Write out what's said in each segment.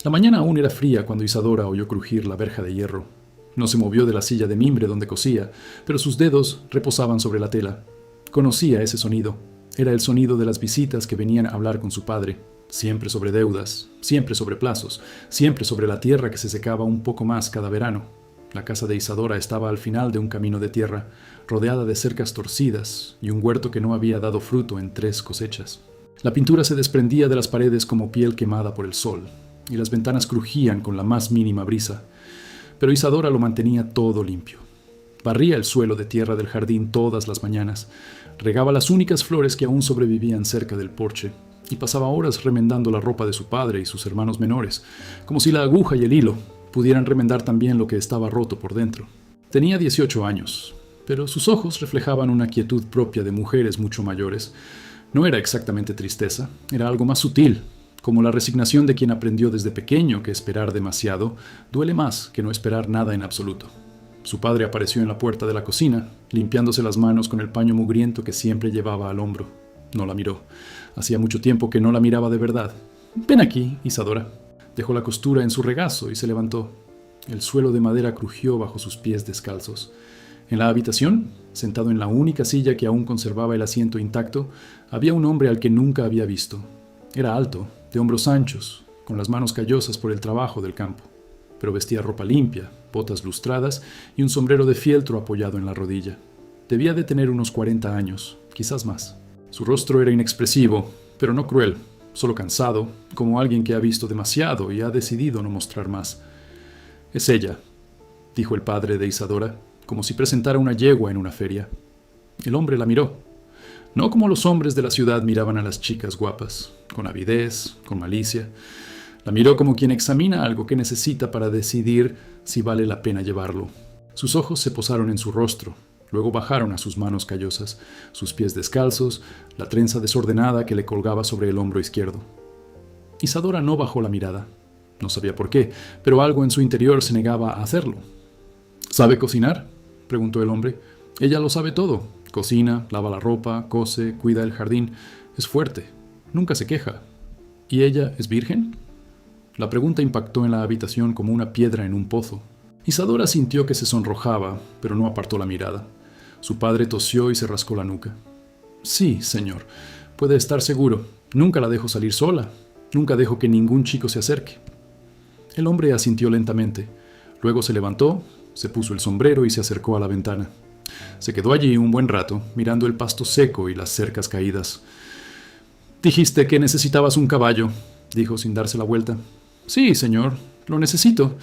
La mañana aún era fría cuando Isadora oyó crujir la verja de hierro. No se movió de la silla de mimbre donde cosía, pero sus dedos reposaban sobre la tela. Conocía ese sonido. Era el sonido de las visitas que venían a hablar con su padre. Siempre sobre deudas, siempre sobre plazos, siempre sobre la tierra que se secaba un poco más cada verano. La casa de Isadora estaba al final de un camino de tierra, rodeada de cercas torcidas y un huerto que no había dado fruto en 3 cosechas. La pintura se desprendía de las paredes como piel quemada por el sol, y las ventanas crujían con la más mínima brisa. Pero Isadora lo mantenía todo limpio. Barría el suelo de tierra del jardín todas las mañanas, regaba las únicas flores que aún sobrevivían cerca del porche, y pasaba horas remendando la ropa de su padre y sus hermanos menores, como si la aguja y el hilo pudieran remendar también lo que estaba roto por dentro. Tenía 18 años, pero sus ojos reflejaban una quietud propia de mujeres mucho mayores. No era exactamente tristeza, era algo más sutil, como la resignación de quien aprendió desde pequeño que esperar demasiado duele más que no esperar nada en absoluto. Su padre apareció en la puerta de la cocina, limpiándose las manos con el paño mugriento que siempre llevaba al hombro. No la miró. Hacía mucho tiempo que no la miraba de verdad. «Ven aquí, Isadora». Dejó la costura en su regazo y se levantó. El suelo de madera crujió bajo sus pies descalzos. En la habitación, sentado en la única silla que aún conservaba el asiento intacto, había un hombre al que nunca había visto. Era alto, de hombros anchos, con las manos callosas por el trabajo del campo, pero vestía ropa limpia, botas lustradas y un sombrero de fieltro apoyado en la rodilla. Debía de tener unos 40 años, quizás más. Su rostro era inexpresivo, pero no cruel, solo cansado, como alguien que ha visto demasiado y ha decidido no mostrar más. «Es ella», dijo el padre de Isadora, como si presentara una yegua en una feria. El hombre la miró. No como los hombres de la ciudad miraban a las chicas guapas, con avidez, con malicia. La miró como quien examina algo que necesita para decidir si vale la pena llevarlo. Sus ojos se posaron en su rostro, luego bajaron a sus manos callosas, sus pies descalzos, la trenza desordenada que le colgaba sobre el hombro izquierdo. Isadora no bajó la mirada. No sabía por qué, pero algo en su interior se negaba a hacerlo. «¿Sabe cocinar?», preguntó el hombre. «Ella lo sabe todo. Cocina, lava la ropa, cose, cuida el jardín. Es fuerte. Nunca se queja. ¿Y ella es virgen?». La pregunta impactó en la habitación como una piedra en un pozo. Isadora sintió que se sonrojaba, pero no apartó la mirada. Su padre tosió y se rascó la nuca. «Sí, señor. Puede estar seguro. Nunca la dejo salir sola. Nunca dejo que ningún chico se acerque». El hombre asintió lentamente. Luego se levantó, se puso el sombrero y se acercó a la ventana. Se quedó allí un buen rato, mirando el pasto seco y las cercas caídas. «Dijiste que necesitabas un caballo», dijo sin darse la vuelta. «Sí, señor, lo necesito.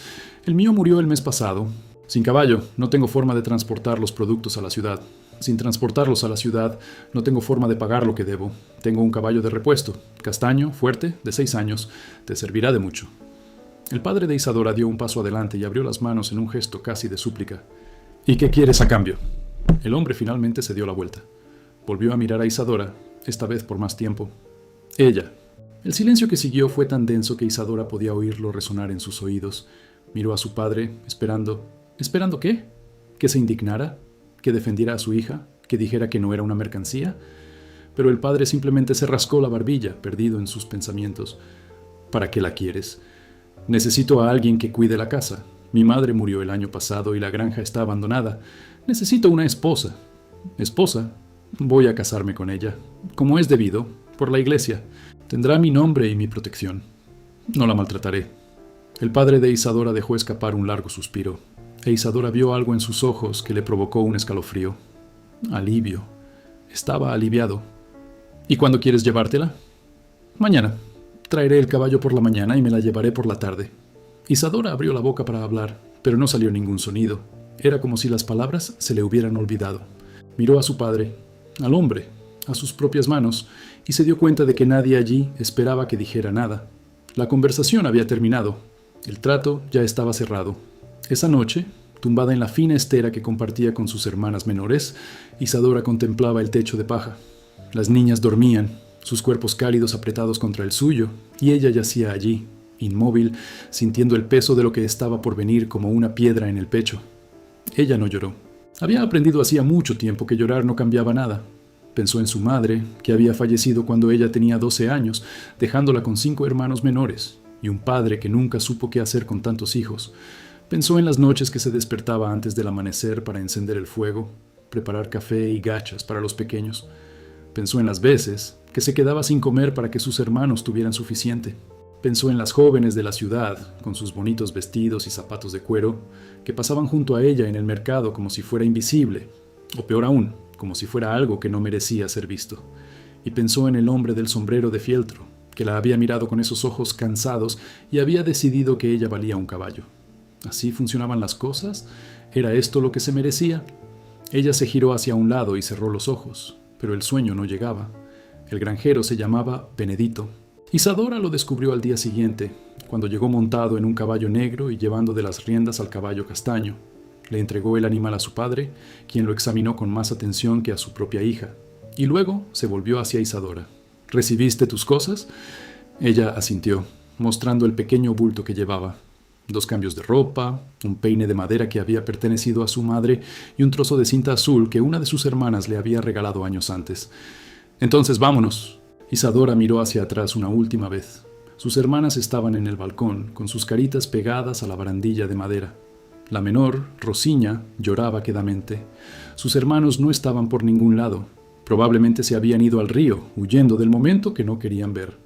El mío murió el mes pasado. Sin caballo, no tengo forma de transportar los productos a la ciudad. Sin transportarlos a la ciudad, no tengo forma de pagar lo que debo. Tengo un caballo de repuesto, castaño, fuerte, de 6 años. Te servirá de mucho». El padre de Isadora dio un paso adelante y abrió las manos en un gesto casi de súplica. «¿Y qué quieres a cambio?». El hombre finalmente se dio la vuelta. Volvió a mirar a Isadora, esta vez por más tiempo. «Ella». El silencio que siguió fue tan denso que Isadora podía oírlo resonar en sus oídos. Miró a su padre, esperando. ¿Esperando qué? ¿Que se indignara? ¿Que defendiera a su hija? ¿Que dijera que no era una mercancía? Pero el padre simplemente se rascó la barbilla, perdido en sus pensamientos. «¿Para qué la quieres?». «Necesito a alguien que cuide la casa. Mi madre murió el año pasado y la granja está abandonada. Necesito una esposa». «¿Esposa? Voy a casarme con ella, como es debido, por la iglesia. Tendrá mi nombre y mi protección. No la maltrataré». El padre de Isadora dejó escapar un largo suspiro, e Isadora vio algo en sus ojos que le provocó un escalofrío. Alivio. Estaba aliviado. «¿Y cuándo quieres llevártela?». «Mañana. Traeré el caballo por la mañana y me la llevaré por la tarde». Isadora abrió la boca para hablar, pero no salió ningún sonido. Era como si las palabras se le hubieran olvidado. Miró a su padre, al hombre, a sus propias manos, y se dio cuenta de que nadie allí esperaba que dijera nada. La conversación había terminado. El trato ya estaba cerrado. Esa noche, tumbada en la fina estera que compartía con sus hermanas menores, Isadora contemplaba el techo de paja. Las niñas dormían, sus cuerpos cálidos apretados contra el suyo, y ella yacía allí, inmóvil, sintiendo el peso de lo que estaba por venir como una piedra en el pecho. Ella no lloró. Había aprendido hacía mucho tiempo que llorar no cambiaba nada. Pensó en su madre, que había fallecido cuando ella tenía 12 años, dejándola con 5 hermanos menores, y un padre que nunca supo qué hacer con tantos hijos. Pensó en las noches que se despertaba antes del amanecer para encender el fuego, preparar café y gachas para los pequeños. Pensó en las veces que se quedaba sin comer para que sus hermanos tuvieran suficiente. Pensó en las jóvenes de la ciudad, con sus bonitos vestidos y zapatos de cuero, que pasaban junto a ella en el mercado como si fuera invisible, o peor aún, como si fuera algo que no merecía ser visto. Y pensó en el hombre del sombrero de fieltro, que la había mirado con esos ojos cansados y había decidido que ella valía un caballo. ¿Así funcionaban las cosas? ¿Era esto lo que se merecía? Ella se giró hacia un lado y cerró los ojos, pero el sueño no llegaba. El granjero se llamaba Benedito. Isadora lo descubrió al día siguiente, cuando llegó montado en un caballo negro y llevando de las riendas al caballo castaño. Le entregó el animal a su padre, quien lo examinó con más atención que a su propia hija, y luego se volvió hacia Isadora. ¿Recibiste tus cosas? Ella asintió, mostrando el pequeño bulto que llevaba. 2 cambios de ropa, un peine de madera que había pertenecido a su madre y un trozo de cinta azul que una de sus hermanas le había regalado años antes. Entonces vámonos. Isadora miró hacia atrás una última vez. Sus hermanas estaban en el balcón, con sus caritas pegadas a la barandilla de madera. La menor, Rosiña, lloraba quedamente. Sus hermanos no estaban por ningún lado. Probablemente se habían ido al río, huyendo del momento que no querían ver.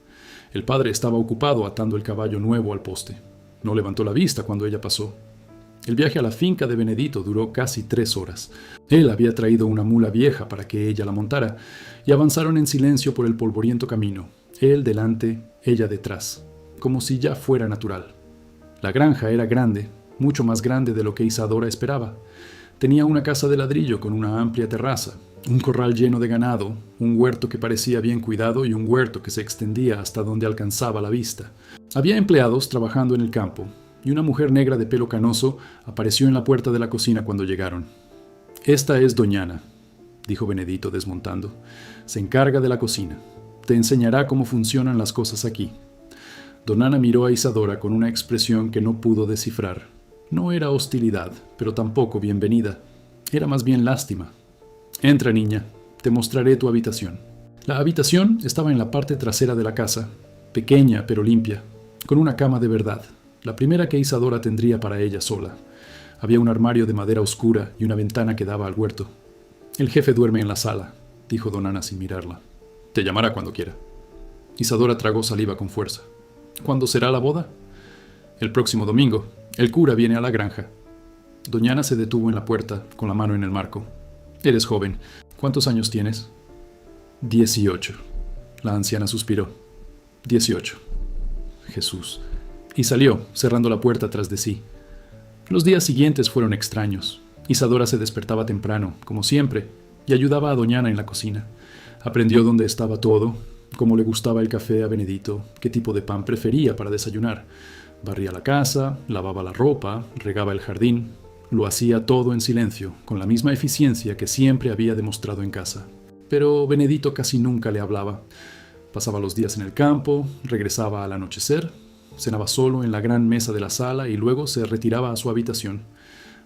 El padre estaba ocupado atando el caballo nuevo al poste. No levantó la vista cuando ella pasó. El viaje a la finca de Benedito duró casi 3 horas. Él había traído una mula vieja para que ella la montara, y avanzaron en silencio por el polvoriento camino, él delante, ella detrás, como si ya fuera natural. La granja era grande, mucho más grande de lo que Isadora esperaba. Tenía una casa de ladrillo con una amplia terraza, un corral lleno de ganado, un huerto que parecía bien cuidado y un huerto que se extendía hasta donde alcanzaba la vista. Había empleados trabajando en el campo, y una mujer negra de pelo canoso apareció en la puerta de la cocina cuando llegaron. «Esta es Doñana», dijo Benedito desmontando. «Se encarga de la cocina. Te enseñará cómo funcionan las cosas aquí». Doñana miró a Isadora con una expresión que no pudo descifrar. No era hostilidad, pero tampoco bienvenida. Era más bien lástima. «Entra, niña. Te mostraré tu habitación». La habitación estaba en la parte trasera de la casa, pequeña pero limpia, con una cama de verdad, la primera que Isadora tendría para ella sola. Había un armario de madera oscura y una ventana que daba al huerto. «El jefe duerme en la sala», dijo Doñana sin mirarla. «Te llamará cuando quiera». Isadora tragó saliva con fuerza. «¿Cuándo será la boda?» «El próximo domingo. El cura viene a la granja». Doñana se detuvo en la puerta, con la mano en el marco. «Eres joven. ¿Cuántos años tienes?» 18. La anciana suspiró. 18. Jesús. Y salió, cerrando la puerta tras de sí. Los días siguientes fueron extraños. Isadora se despertaba temprano, como siempre, y ayudaba a Doñana en la cocina. Aprendió dónde estaba todo, cómo le gustaba el café a Benedito, qué tipo de pan prefería para desayunar. Barría la casa, lavaba la ropa, regaba el jardín. Lo hacía todo en silencio, con la misma eficiencia que siempre había demostrado en casa. Pero Benedito casi nunca le hablaba. Pasaba los días en el campo, regresaba al anochecer, cenaba solo en la gran mesa de la sala y luego se retiraba a su habitación.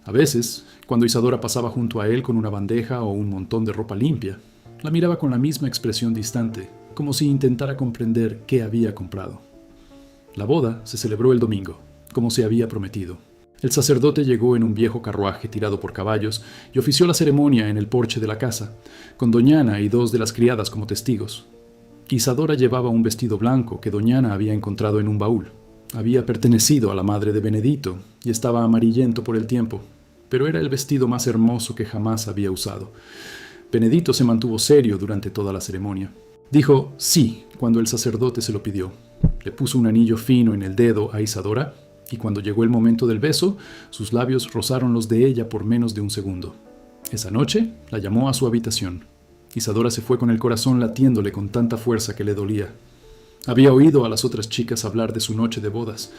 A veces, cuando Isadora pasaba junto a él con una bandeja o un montón de ropa limpia, la miraba con la misma expresión distante, como si intentara comprender qué había comprado. La boda se celebró el domingo, como se había prometido. El sacerdote llegó en un viejo carruaje tirado por caballos y ofició la ceremonia en el porche de la casa, con Doñana y 2 de las criadas como testigos. Isadora llevaba un vestido blanco que Doñana había encontrado en un baúl. Había pertenecido a la madre de Benedito y estaba amarillento por el tiempo, pero era el vestido más hermoso que jamás había usado. Benedito se mantuvo serio durante toda la ceremonia. Dijo sí cuando el sacerdote se lo pidió. Le puso un anillo fino en el dedo a Isadora y cuando llegó el momento del beso, sus labios rozaron los de ella por menos de un segundo. Esa noche la llamó a su habitación. Isadora se fue con el corazón latiéndole con tanta fuerza que le dolía. Había oído a las otras chicas hablar de su noche de bodas,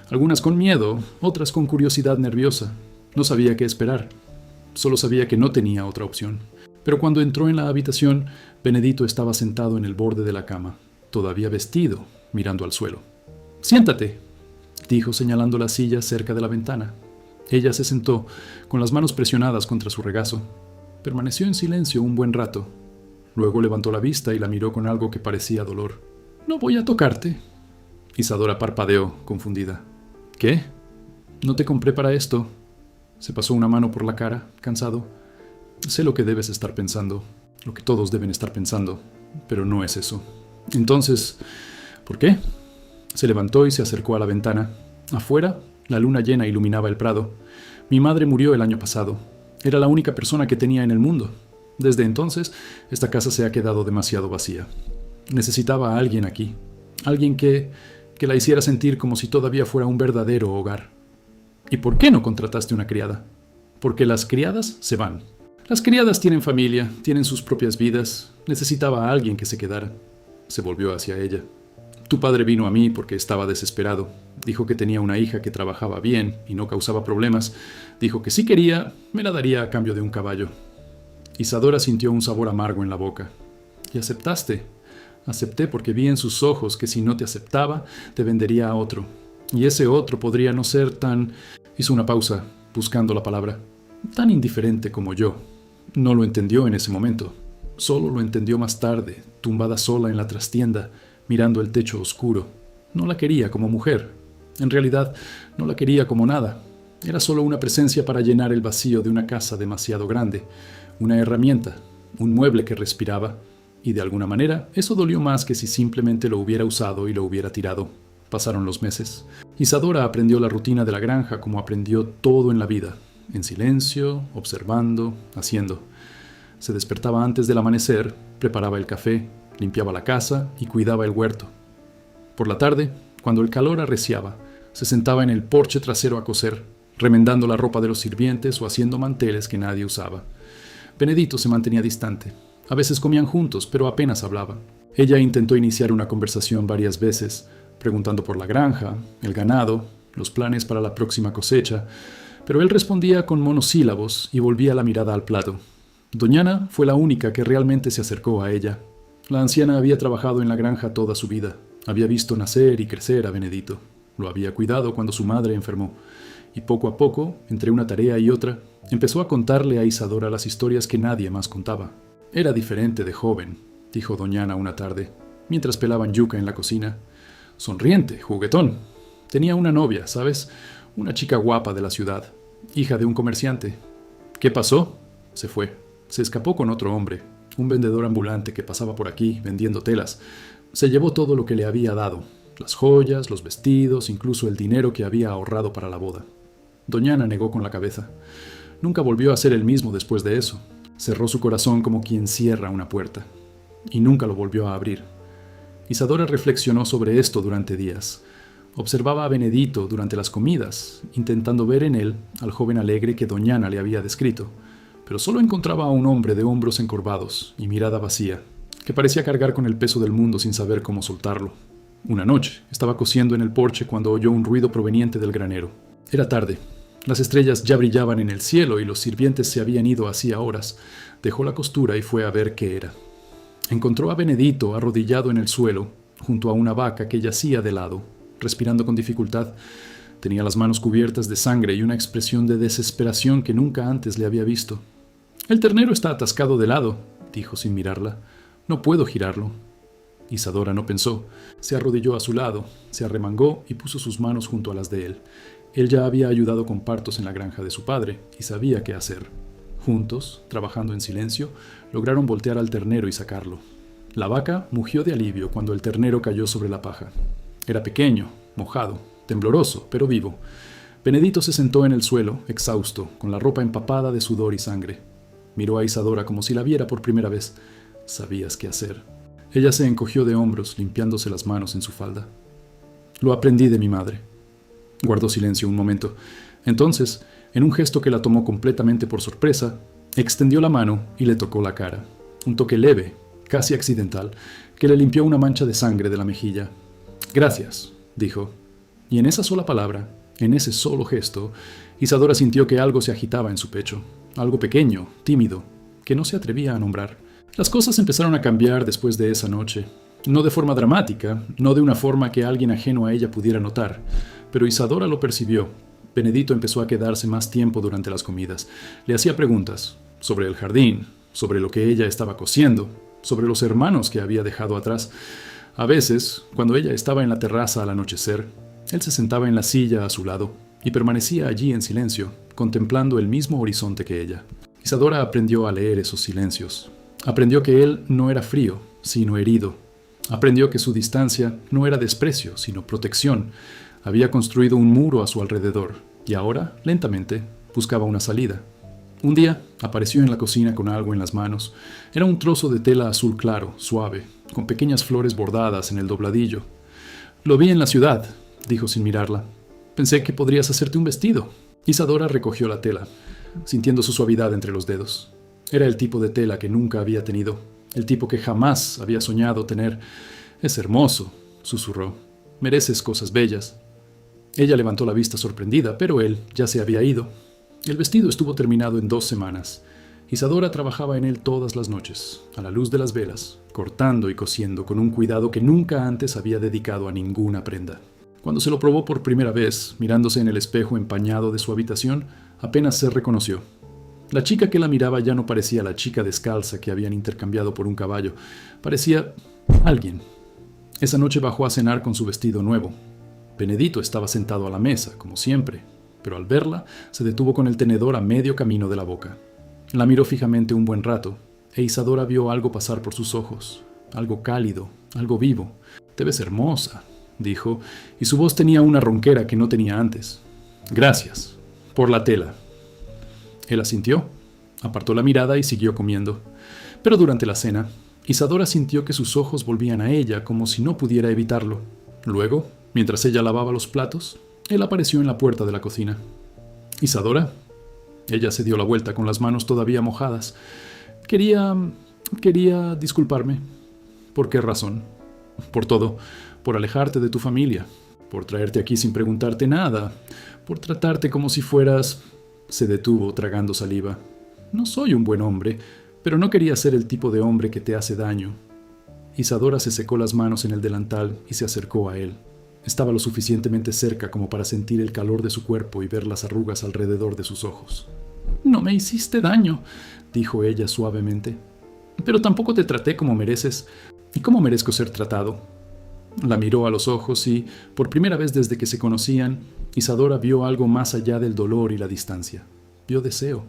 algunas con miedo, otras con curiosidad nerviosa. No sabía qué esperar, solo sabía que no tenía otra opción. Pero cuando entró en la habitación, Benedito estaba sentado en el borde de la cama, todavía vestido, mirando al suelo. «Siéntate», dijo señalando la silla cerca de la ventana. Ella se sentó, con las manos presionadas contra su regazo. Permaneció en silencio un buen rato. Luego levantó la vista y la miró con algo que parecía dolor. «No voy a tocarte». Isadora parpadeó, confundida. ¿Qué? No te compré para esto. Se pasó una mano por la cara, cansado. Sé lo que debes estar pensando, lo que todos deben estar pensando, pero no es eso. Entonces, ¿por qué? Se levantó y se acercó a la ventana. Afuera, la luna llena iluminaba el prado. Mi madre murió el año pasado. Era la única persona que tenía en el mundo. Desde entonces, esta casa se ha quedado demasiado vacía. Necesitaba a alguien aquí. Alguien que la hiciera sentir como si todavía fuera un verdadero hogar. ¿Y por qué no contrataste una criada? Porque las criadas se van. Las criadas tienen familia, tienen sus propias vidas. Necesitaba a alguien que se quedara. Se volvió hacia ella. Tu padre vino a mí porque estaba desesperado. Dijo que tenía una hija que trabajaba bien y no causaba problemas. Dijo que si quería, me la daría a cambio de un caballo. Isadora sintió un sabor amargo en la boca. ¿Y aceptaste? Acepté porque vi en sus ojos que si no te aceptaba, te vendería a otro. Y ese otro podría no ser tan... Hizo una pausa, buscando la palabra. Tan indiferente como yo. No lo entendió en ese momento. Solo lo entendió más tarde, tumbada sola en la trastienda, mirando el techo oscuro. No la quería como mujer. En realidad, no la quería como nada. Era solo una presencia para llenar el vacío de una casa demasiado grande. Una herramienta, un mueble que respiraba. Y de alguna manera, eso dolió más que si simplemente lo hubiera usado y lo hubiera tirado. Pasaron los meses. Isadora aprendió la rutina de la granja como aprendió todo en la vida. En silencio, observando, haciendo. Se despertaba antes del amanecer, preparaba el café, limpiaba la casa y cuidaba el huerto. Por la tarde, cuando el calor arreciaba, se sentaba en el porche trasero a coser, remendando la ropa de los sirvientes o haciendo manteles que nadie usaba. Benedito se mantenía distante. A veces comían juntos, pero apenas hablaban. Ella intentó iniciar una conversación varias veces, preguntando por la granja, el ganado, los planes para la próxima cosecha, pero él respondía con monosílabos y volvía la mirada al plato. Doñana fue la única que realmente se acercó a ella. La anciana había trabajado en la granja toda su vida. Había visto nacer y crecer a Benedito. Lo había cuidado cuando su madre enfermó. Y poco a poco, entre una tarea y otra, empezó a contarle a Isadora las historias que nadie más contaba. Era diferente de joven, dijo Doñana una tarde, mientras pelaban yuca en la cocina. Sonriente, juguetón. Tenía una novia, ¿sabes? Una chica guapa de la ciudad, hija de un comerciante. ¿Qué pasó? Se fue. Se escapó con otro hombre, un vendedor ambulante que pasaba por aquí vendiendo telas. Se llevó todo lo que le había dado, las joyas, los vestidos, incluso el dinero que había ahorrado para la boda. Doñana negó con la cabeza. Nunca volvió a ser el mismo después de eso. Cerró su corazón como quien cierra una puerta. Y nunca lo volvió a abrir. Isadora reflexionó sobre esto durante días. Observaba a Benedito durante las comidas, intentando ver en él al joven alegre que Doñana le había descrito, pero solo encontraba a un hombre de hombros encorvados y mirada vacía, que parecía cargar con el peso del mundo sin saber cómo soltarlo. Una noche, estaba cosiendo en el porche cuando oyó un ruido proveniente del granero. Era tarde. Las estrellas ya brillaban en el cielo y los sirvientes se habían ido hacía horas. Dejó la costura y fue a ver qué era. Encontró a Benedito arrodillado en el suelo, junto a una vaca que yacía de lado, respirando con dificultad. Tenía las manos cubiertas de sangre y una expresión de desesperación que nunca antes le había visto. «El ternero está atascado de lado», dijo sin mirarla. «No puedo girarlo». Isadora no pensó. Se arrodilló a su lado, se arremangó y puso sus manos junto a las de él. Él ya había ayudado con partos en la granja de su padre y sabía qué hacer. Juntos, trabajando en silencio, lograron voltear al ternero y sacarlo. La vaca mugió de alivio cuando el ternero cayó sobre la paja. Era pequeño, mojado, tembloroso, pero vivo. Benedito se sentó en el suelo, exhausto, con la ropa empapada de sudor y sangre. Miró a Isadora como si la viera por primera vez. Sabías qué hacer. Ella se encogió de hombros, limpiándose las manos en su falda. Lo aprendí de mi madre. Guardó silencio un momento. Entonces, en un gesto que la tomó completamente por sorpresa, extendió la mano y le tocó la cara. Un toque leve, casi accidental, que le limpió una mancha de sangre de la mejilla. «Gracias», dijo. Y en esa sola palabra, en ese solo gesto, Isadora sintió que algo se agitaba en su pecho. Algo pequeño, tímido, que no se atrevía a nombrar. Las cosas empezaron a cambiar después de esa noche. No de forma dramática, no de una forma que alguien ajeno a ella pudiera notar, pero Isadora lo percibió. Benedito empezó a quedarse más tiempo durante las comidas. Le hacía preguntas sobre el jardín, sobre lo que ella estaba cosiendo, sobre los hermanos que había dejado atrás. A veces, cuando ella estaba en la terraza al anochecer, él se sentaba en la silla a su lado y permanecía allí en silencio, contemplando el mismo horizonte que ella. Isadora aprendió a leer esos silencios. Aprendió que él no era frío, sino herido. Aprendió que su distancia no era desprecio, sino protección. Había construido un muro a su alrededor y ahora, lentamente, buscaba una salida. Un día apareció en la cocina con algo en las manos. Era un trozo de tela azul claro, suave, con pequeñas flores bordadas en el dobladillo. «Lo vi en la ciudad», dijo sin mirarla. «Pensé que podrías hacerte un vestido». Isadora recogió la tela, sintiendo su suavidad entre los dedos. Era el tipo de tela que nunca había tenido, el tipo que jamás había soñado tener. «Es hermoso», susurró. «Mereces cosas bellas». Ella levantó la vista sorprendida, pero él ya se había ido. El vestido estuvo terminado en 2 semanas. Isadora trabajaba en él todas las noches, a la luz de las velas, cortando y cosiendo con un cuidado que nunca antes había dedicado a ninguna prenda. Cuando se lo probó por primera vez, mirándose en el espejo empañado de su habitación, apenas se reconoció. La chica que la miraba ya no parecía la chica descalza que habían intercambiado por un caballo. Parecía alguien. Esa noche bajó a cenar con su vestido nuevo. Benedito estaba sentado a la mesa, como siempre, pero al verla, se detuvo con el tenedor a medio camino de la boca. La miró fijamente un buen rato, e Isadora vio algo pasar por sus ojos, algo cálido, algo vivo. «Te ves hermosa», dijo, y su voz tenía una ronquera que no tenía antes. «Gracias, por la tela». Él asintió, apartó la mirada y siguió comiendo. Pero durante la cena, Isadora sintió que sus ojos volvían a ella como si no pudiera evitarlo. Luego, mientras ella lavaba los platos, él apareció en la puerta de la cocina. «¿Isadora?» Ella se dio la vuelta con las manos todavía mojadas. Quería disculparme». «¿Por qué razón?» «Por todo. Por alejarte de tu familia. Por traerte aquí sin preguntarte nada. Por tratarte como si fueras...» Se detuvo, tragando saliva. «No soy un buen hombre, pero no quería ser el tipo de hombre que te hace daño». Isadora se secó las manos en el delantal y se acercó a él. Estaba lo suficientemente cerca como para sentir el calor de su cuerpo y ver las arrugas alrededor de sus ojos. «No me hiciste daño», dijo ella suavemente. «Pero tampoco te traté como mereces. ¿Y cómo merezco ser tratado?» La miró a los ojos y, por primera vez desde que se conocían, Isadora vio algo más allá del dolor y la distancia. Vio deseo,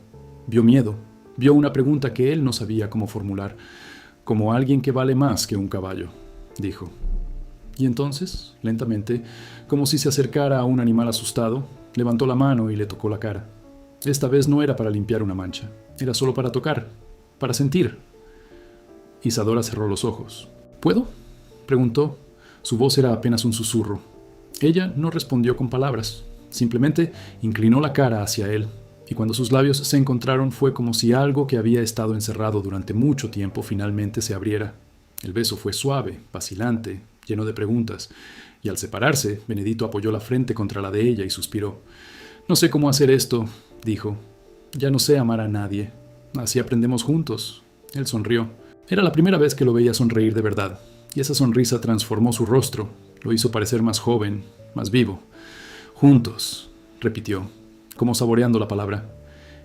vio miedo, vio una pregunta que él no sabía cómo formular. «Como alguien que vale más que un caballo», dijo. Y entonces, lentamente, como si se acercara a un animal asustado, levantó la mano y le tocó la cara. Esta vez no era para limpiar una mancha, era solo para tocar, para sentir. Isadora cerró los ojos. «¿Puedo?», preguntó. Su voz era apenas un susurro. Ella no respondió con palabras, simplemente inclinó la cara hacia él, y cuando sus labios se encontraron fue como si algo que había estado encerrado durante mucho tiempo finalmente se abriera. El beso fue suave, vacilante, lleno de preguntas, y al separarse, Benedito apoyó la frente contra la de ella y suspiró. «No sé cómo hacer esto», dijo. «Ya no sé amar a nadie. Así aprendemos juntos». Él sonrió. Era la primera vez que lo veía sonreír de verdad, y esa sonrisa transformó su rostro, lo hizo parecer más joven, más vivo. «Juntos», repitió, como saboreando la palabra.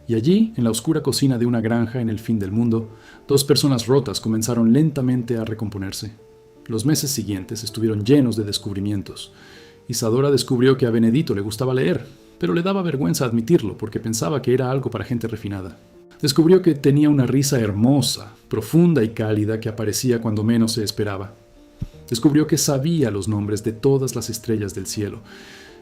Y allí, en la oscura cocina de una granja en el fin del mundo, 2 personas rotas comenzaron lentamente a recomponerse. Los meses siguientes estuvieron llenos de descubrimientos. Isadora descubrió que a Benedito le gustaba leer, pero le daba vergüenza admitirlo porque pensaba que era algo para gente refinada. Descubrió que tenía una risa hermosa, profunda y cálida que aparecía cuando menos se esperaba. Descubrió que sabía los nombres de todas las estrellas del cielo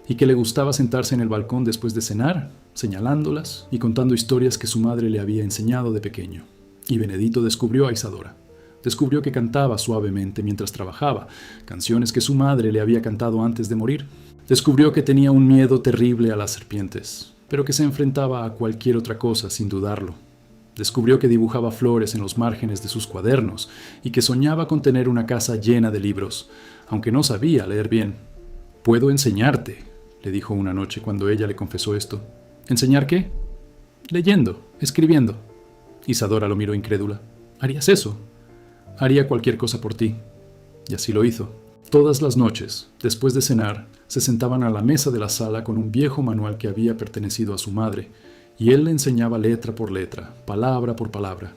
y que le gustaba sentarse en el balcón después de cenar, señalándolas y contando historias que su madre le había enseñado de pequeño. Y Benedito descubrió a Isadora. Descubrió que cantaba suavemente mientras trabajaba, canciones que su madre le había cantado antes de morir. Descubrió que tenía un miedo terrible a las serpientes, pero que se enfrentaba a cualquier otra cosa sin dudarlo. Descubrió que dibujaba flores en los márgenes de sus cuadernos y que soñaba con tener una casa llena de libros, aunque no sabía leer bien. «Puedo enseñarte», le dijo una noche cuando ella le confesó esto. «¿Enseñar qué?» «Leyendo, escribiendo». Isadora lo miró incrédula. «¿Harías eso?» «Haría cualquier cosa por ti». Y así lo hizo. Todas las noches, después de cenar, se sentaban a la mesa de la sala con un viejo manual que había pertenecido a su madre, y él le enseñaba letra por letra, palabra por palabra.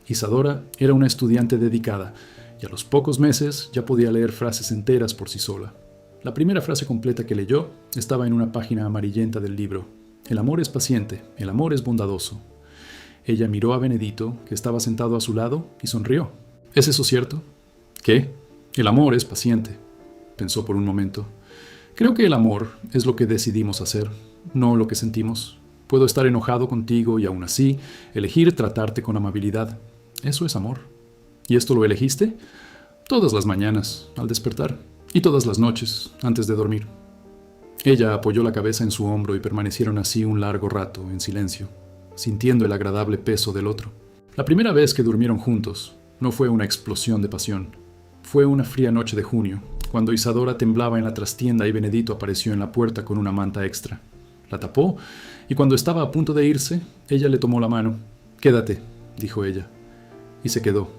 Isadora era una estudiante dedicada, y a los pocos meses ya podía leer frases enteras por sí sola. La primera frase completa que leyó estaba en una página amarillenta del libro. El amor es paciente, el amor es bondadoso. Ella miró a Benedito, que estaba sentado a su lado, y sonrió. ¿Es eso cierto? ¿Qué? El amor es paciente, pensó por un momento. Creo que el amor es lo que decidimos hacer, no lo que sentimos. Puedo estar enojado contigo y aún así elegir tratarte con amabilidad. Eso es amor. ¿Y esto lo elegiste? Todas las mañanas, al despertar, y todas las noches, antes de dormir. Ella apoyó la cabeza en su hombro y permanecieron así un largo rato, en silencio, sintiendo el agradable peso del otro. La primera vez que durmieron juntos no fue una explosión de pasión. Fue una fría noche de junio, cuando Isadora temblaba en la trastienda y Benedito apareció en la puerta con una manta extra. La tapó, y cuando estaba a punto de irse, ella le tomó la mano. «Quédate», dijo ella. Y se quedó.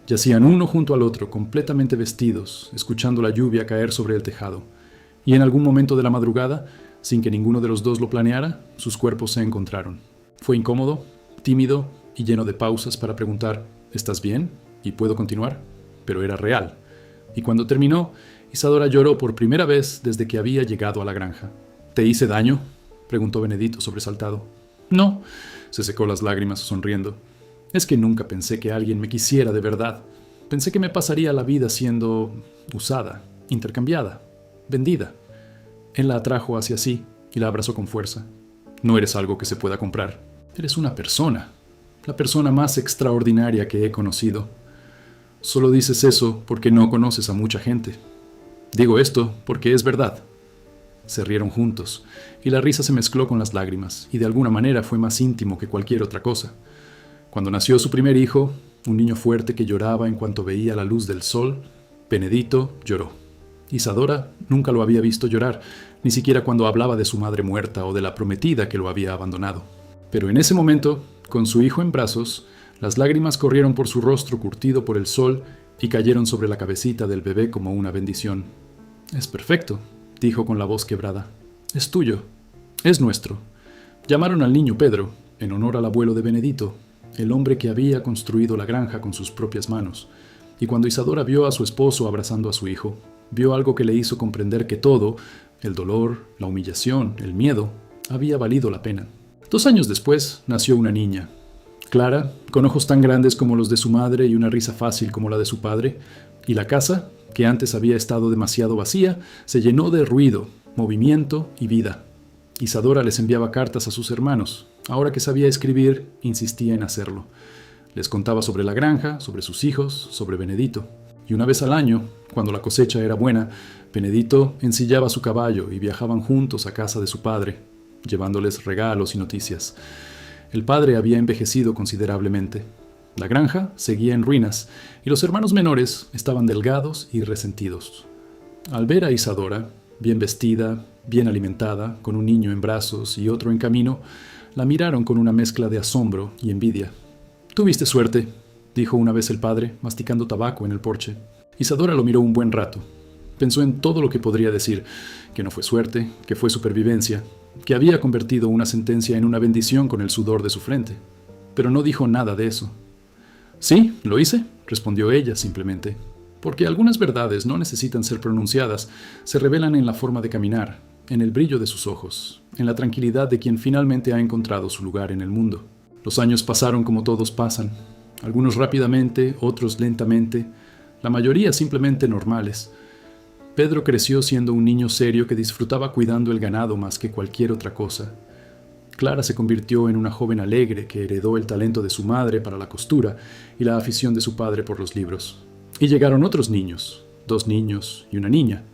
Yacían uno junto al otro, completamente vestidos, escuchando la lluvia caer sobre el tejado. Y en algún momento de la madrugada, sin que ninguno de los dos lo planeara, sus cuerpos se encontraron. Fue incómodo, tímido y lleno de pausas para preguntar «¿Estás bien? ¿Y puedo continuar?». Pero era real. Y cuando terminó, Isadora lloró por primera vez desde que había llegado a la granja. «¿Te hice daño?», preguntó Benedito sobresaltado. «No», se secó las lágrimas sonriendo. «Es que nunca pensé que alguien me quisiera de verdad. Pensé que me pasaría la vida siendo usada, intercambiada, vendida». Él la atrajo hacia sí y la abrazó con fuerza. «No eres algo que se pueda comprar. Eres una persona, la persona más extraordinaria que he conocido. Solo dices eso porque no conoces a mucha gente. Digo esto porque es verdad». Se rieron juntos, y la risa se mezcló con las lágrimas, y de alguna manera fue más íntimo que cualquier otra cosa. Cuando nació su primer hijo, un niño fuerte que lloraba en cuanto veía la luz del sol, Benedito lloró. Isadora nunca lo había visto llorar, ni siquiera cuando hablaba de su madre muerta o de la prometida que lo había abandonado. Pero en ese momento, con su hijo en brazos, las lágrimas corrieron por su rostro curtido por el sol y cayeron sobre la cabecita del bebé como una bendición. «Es perfecto», dijo con la voz quebrada. «Es tuyo. Es nuestro». Llamaron al niño Pedro, en honor al abuelo de Benedito, el hombre que había construido la granja con sus propias manos. Y cuando Isadora vio a su esposo abrazando a su hijo, vio algo que le hizo comprender que todo, el dolor, la humillación, el miedo, había valido la pena. 2 años después nació una niña, Clara, con ojos tan grandes como los de su madre y una risa fácil como la de su padre, y la casa, que antes había estado demasiado vacía, se llenó de ruido, movimiento y vida. Isadora les enviaba cartas a sus hermanos. Ahora que sabía escribir, insistía en hacerlo. Les contaba sobre la granja, sobre sus hijos, sobre Benedito. Y una vez al año, cuando la cosecha era buena, Benedito ensillaba su caballo y viajaban juntos a casa de su padre, llevándoles regalos y noticias. El padre había envejecido considerablemente. La granja seguía en ruinas y los hermanos menores estaban delgados y resentidos. Al ver a Isadora, bien vestida, bien alimentada, con un niño en brazos y otro en camino, la miraron con una mezcla de asombro y envidia. «Tuviste suerte», dijo una vez el padre, masticando tabaco en el porche. Isadora lo miró un buen rato. Pensó en todo lo que podría decir, que no fue suerte, que fue supervivencia, que había convertido una sentencia en una bendición con el sudor de su frente. Pero no dijo nada de eso. «Sí, lo hice», respondió ella simplemente, «porque algunas verdades no necesitan ser pronunciadas, se revelan en la forma de caminar, en el brillo de sus ojos, en la tranquilidad de quien finalmente ha encontrado su lugar en el mundo». Los años pasaron como todos pasan, algunos rápidamente, otros lentamente, la mayoría simplemente normales. Pedro creció siendo un niño serio que disfrutaba cuidando el ganado más que cualquier otra cosa. Clara se convirtió en una joven alegre que heredó el talento de su madre para la costura y la afición de su padre por los libros. Y llegaron otros niños, 2 niños y una niña,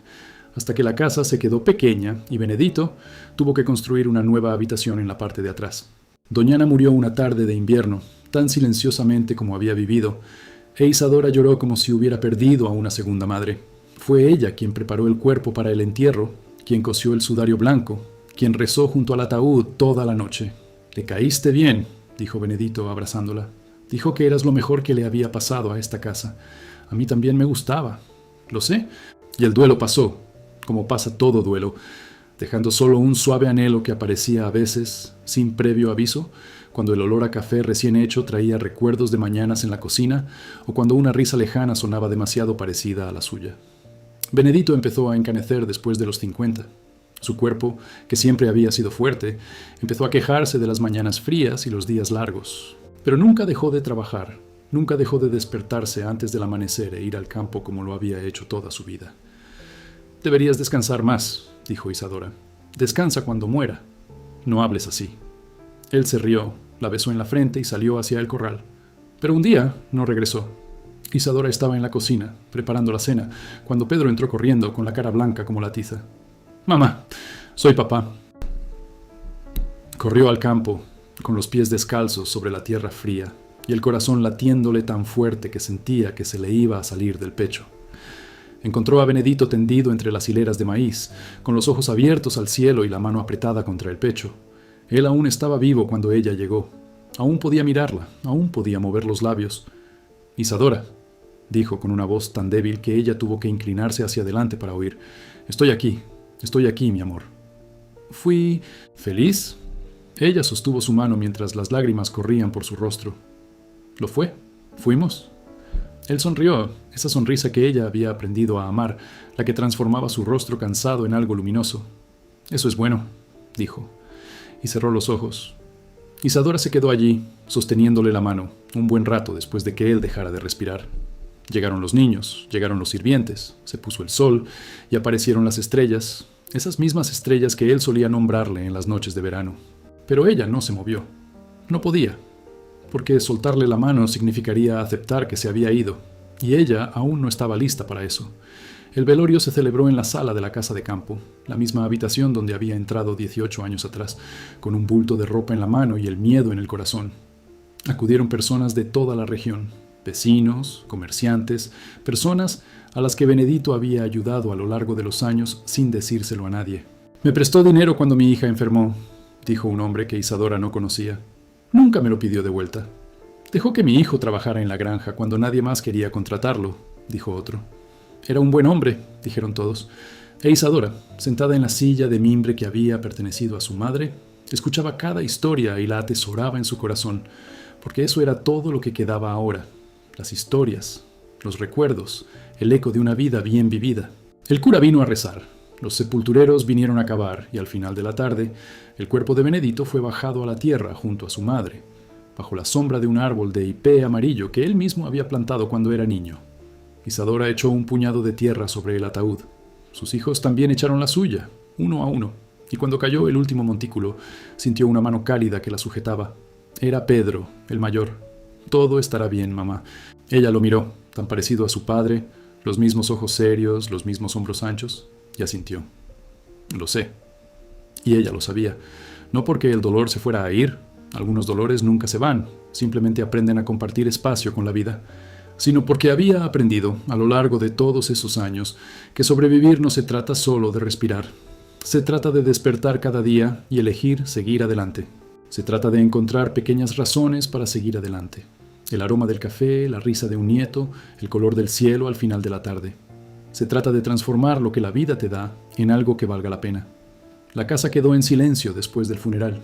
hasta que la casa se quedó pequeña y Benedito tuvo que construir una nueva habitación en la parte de atrás. Doñana murió una tarde de invierno, tan silenciosamente como había vivido, e Isadora lloró como si hubiera perdido a una segunda madre. Fue ella quien preparó el cuerpo para el entierro, quien cosió el sudario blanco, quien rezó junto al ataúd toda la noche. «Le caíste bien», dijo Benedito abrazándola. «Dijo que eras lo mejor que le había pasado a esta casa. A mí también me gustaba. Lo sé». Y el duelo pasó, como pasa todo duelo. dejando solo un suave anhelo que aparecía a veces, sin previo aviso, cuando el olor a café recién hecho traía recuerdos de mañanas en la cocina o cuando una risa lejana sonaba demasiado parecida a la suya. Benedito empezó a encanecer después de los 50. Su cuerpo, que siempre había sido fuerte, empezó a quejarse de las mañanas frías y los días largos. Pero nunca dejó de trabajar, nunca dejó de despertarse antes del amanecer e ir al campo como lo había hecho toda su vida. «Deberías descansar más», dijo Isadora. «Descansa cuando muera. No hables así». Él se rió, la besó en la frente y salió hacia el corral. Pero un día no regresó. Isadora estaba en la cocina, preparando la cena, cuando Pedro entró corriendo con la cara blanca como la tiza. «Mamá, soy papá». Corrió al campo, con los pies descalzos sobre la tierra fría, y el corazón latiéndole tan fuerte que sentía que se le iba a salir del pecho. Encontró a Benedito tendido entre las hileras de maíz, con los ojos abiertos al cielo y la mano apretada contra el pecho. Él aún estaba vivo cuando ella llegó. Aún podía mirarla, aún podía mover los labios. «Isadora», dijo con una voz tan débil que ella tuvo que inclinarse hacia adelante para oír. Estoy aquí, mi amor». «¿Fui feliz?» Ella sostuvo su mano mientras las lágrimas corrían por su rostro. «Lo fue. Fuimos». Él sonrió, esa sonrisa que ella había aprendido a amar, la que transformaba su rostro cansado en algo luminoso. «Eso es bueno», dijo, y cerró los ojos. Isadora se quedó allí, sosteniéndole la mano, un buen rato después de que él dejara de respirar. Llegaron los niños, llegaron los sirvientes, se puso el sol y aparecieron las estrellas, esas mismas estrellas que él solía nombrarle en las noches de verano. Pero ella no se movió. No podía, porque soltarle la mano significaría aceptar que se había ido, y ella aún no estaba lista para eso. El velorio se celebró en la sala de la casa de campo, la misma habitación donde había entrado 18 años atrás, con un bulto de ropa en la mano y el miedo en el corazón. Acudieron personas de toda la región, vecinos, comerciantes, personas a las que Benedito había ayudado a lo largo de los años sin decírselo a nadie. «Me prestó dinero cuando mi hija enfermó», dijo un hombre que Isadora no conocía. «Nunca me lo pidió de vuelta. Dejó que mi hijo trabajara en la granja cuando nadie más quería contratarlo», dijo otro. «Era un buen hombre», dijeron todos. E Isadora, sentada en la silla de mimbre que había pertenecido a su madre, escuchaba cada historia y la atesoraba en su corazón, porque eso era todo lo que quedaba ahora, las historias, los recuerdos, el eco de una vida bien vivida. El cura vino a rezar, los sepultureros vinieron a cavar y al final de la tarde, el cuerpo de Benedito fue bajado a la tierra junto a su madre, bajo la sombra de un árbol de hipé amarillo que él mismo había plantado cuando era niño. Isadora echó un puñado de tierra sobre el ataúd. Sus hijos también echaron la suya, uno a uno, y cuando cayó el último montículo, sintió una mano cálida que la sujetaba. Era Pedro, el mayor. «Todo estará bien, mamá». Ella lo miró, tan parecido a su padre, los mismos ojos serios, los mismos hombros anchos, y asintió. «Lo sé». Y ella lo sabía. No porque el dolor se fuera a ir, algunos dolores nunca se van, simplemente aprenden a compartir espacio con la vida, sino porque había aprendido, a lo largo de todos esos años, que sobrevivir no se trata solo de respirar. Se trata de despertar cada día y elegir seguir adelante. Se trata de encontrar pequeñas razones para seguir adelante. El aroma del café, la risa de un nieto, el color del cielo al final de la tarde. Se trata de transformar lo que la vida te da en algo que valga la pena. La casa quedó en silencio después del funeral.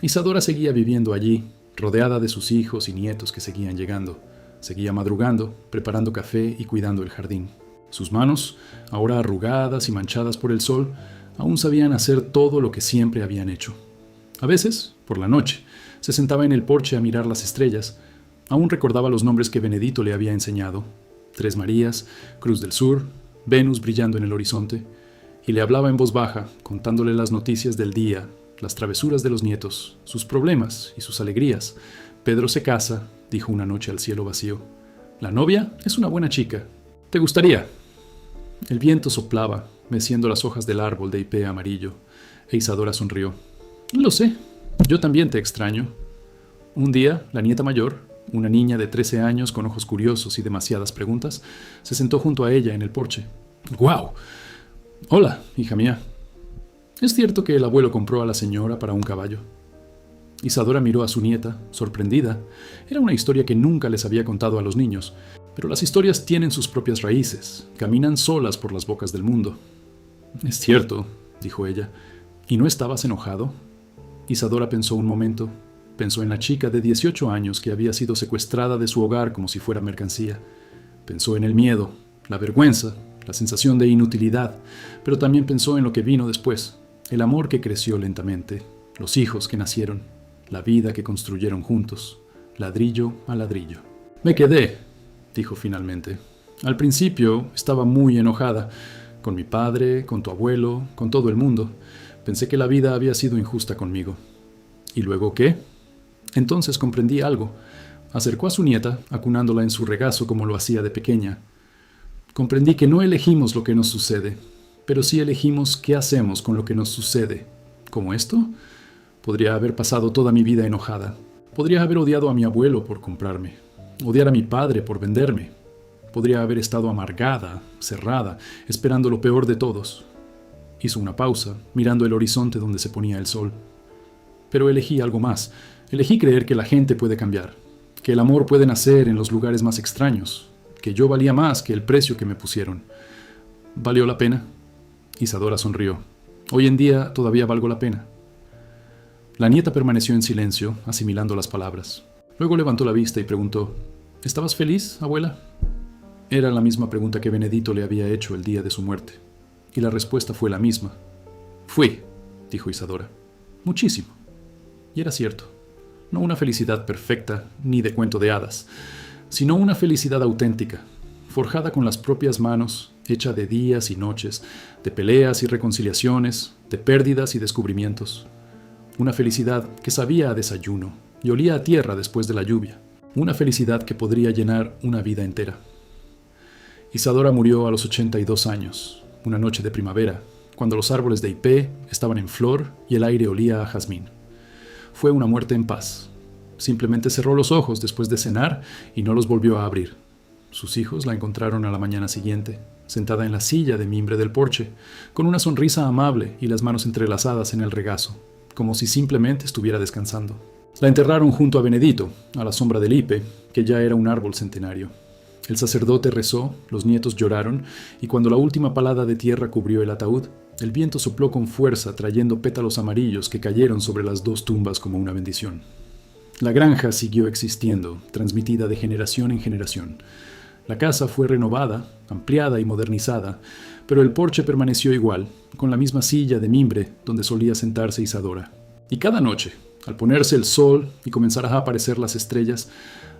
Isadora seguía viviendo allí, rodeada de sus hijos y nietos que seguían llegando. Seguía madrugando, preparando café y cuidando el jardín. Sus manos, ahora arrugadas y manchadas por el sol, aún sabían hacer todo lo que siempre habían hecho. A veces, por la noche, se sentaba en el porche a mirar las estrellas. Aún recordaba los nombres que Benedito le había enseñado: Tres Marías, Cruz del Sur, Venus brillando en el horizonte, y le hablaba en voz baja, contándole las noticias del día, las travesuras de los nietos, sus problemas y sus alegrías. «Pedro se casa», dijo una noche al cielo vacío. «La novia es una buena chica. ¿Te gustaría?» El viento soplaba, meciendo las hojas del árbol de hipé amarillo, e Isadora sonrió. «Lo sé, yo también te extraño». Un día, la nieta mayor, una niña de 13 años con ojos curiosos y demasiadas preguntas, se sentó junto a ella en el porche. «¡Guau! Hola, hija mía. ¿Es cierto que el abuelo compró a la señora para un caballo?» Isadora miró a su nieta, sorprendida. Era una historia que nunca les había contado a los niños, pero las historias tienen sus propias raíces, caminan solas por las bocas del mundo. «Es cierto», dijo ella, ¿Y no estabas enojado? Isadora pensó un momento. Pensó en la chica de 18 años que había sido secuestrada de su hogar como si fuera mercancía. Pensó en el miedo, la vergüenza, la sensación de inutilidad, pero también pensó en lo que vino después, el amor que creció lentamente, los hijos que nacieron, la vida que construyeron juntos, ladrillo a ladrillo. Me quedé, dijo finalmente. Al principio estaba muy enojada, con mi padre, con tu abuelo, con todo el mundo. Pensé que la vida había sido injusta conmigo. ¿Y luego qué? Entonces comprendí algo. Acercó a su nieta, acunándola en su regazo como lo hacía de pequeña. Comprendí que no elegimos lo que nos sucede, pero sí elegimos qué hacemos con lo que nos sucede. ¿Como esto? Podría haber pasado toda mi vida enojada. Podría haber odiado a mi abuelo por comprarme. Odiar a mi padre por venderme. Podría haber estado amargada, cerrada, esperando lo peor de todos. Hizo una pausa, mirando el horizonte donde se ponía el sol. Pero elegí algo más. Elegí creer que la gente puede cambiar, que el amor puede nacer en los lugares más extraños, que yo valía más que el precio que me pusieron. ¿Valió la pena? Isadora sonrió. Hoy en día todavía valgo la pena. La nieta permaneció en silencio, asimilando las palabras. Luego levantó la vista y preguntó: ¿Estabas feliz, abuela? Era la misma pregunta que Benedito le había hecho el día de su muerte. Y la respuesta fue la misma. Fui, dijo Isadora. Muchísimo. Y era cierto. No una felicidad perfecta, ni de cuento de hadas, sino una felicidad auténtica, forjada con las propias manos, hecha de días y noches, de peleas y reconciliaciones, de pérdidas y descubrimientos. Una felicidad que sabía a desayuno y olía a tierra después de la lluvia. Una felicidad que podría llenar una vida entera. Isadora murió a los 82 años, una noche de primavera, cuando los árboles de hipé estaban en flor y el aire olía a jazmín. Fue una muerte en paz. Simplemente cerró los ojos después de cenar y no los volvió a abrir. Sus hijos la encontraron a la mañana siguiente, sentada en la silla de mimbre del porche, con una sonrisa amable y las manos entrelazadas en el regazo, como si simplemente estuviera descansando. La enterraron junto a Benedito, a la sombra del hipé, que ya era un árbol centenario. El sacerdote rezó, los nietos lloraron, y cuando la última palada de tierra cubrió el ataúd, el viento sopló con fuerza trayendo pétalos amarillos que cayeron sobre las dos tumbas como una bendición. La granja siguió existiendo, transmitida de generación en generación. La casa fue renovada, ampliada y modernizada, pero el porche permaneció igual, con la misma silla de mimbre donde solía sentarse Isadora. Y cada noche, al ponerse el sol y comenzar a aparecer las estrellas,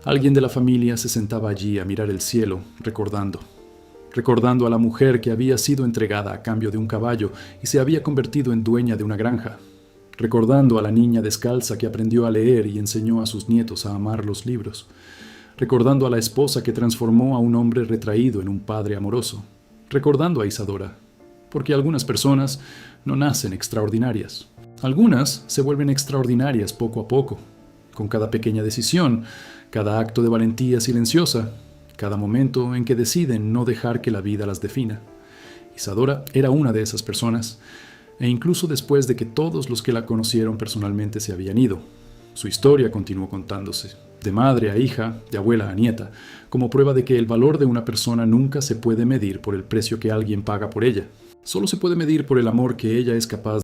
alguien de la familia se sentaba allí a mirar el cielo, recordando a la mujer que había sido entregada a cambio de un caballo y se había convertido en dueña de una granja, recordando a la niña descalza que aprendió a leer y enseñó a sus nietos a amar los libros, recordando a la esposa que transformó a un hombre retraído en un padre amoroso, recordando a Isadora, porque algunas personas no nacen extraordinarias. Algunas se vuelven extraordinarias poco a poco, con cada pequeña decisión, cada acto de valentía silenciosa, cada momento en que deciden no dejar que la vida las defina. Isadora era una de esas personas, e incluso después de que todos los que la conocieron personalmente se habían ido, su historia continuó contándose, de madre a hija, de abuela a nieta, como prueba de que el valor de una persona nunca se puede medir por el precio que alguien paga por ella. Solo se puede medir por el amor que ella es capaz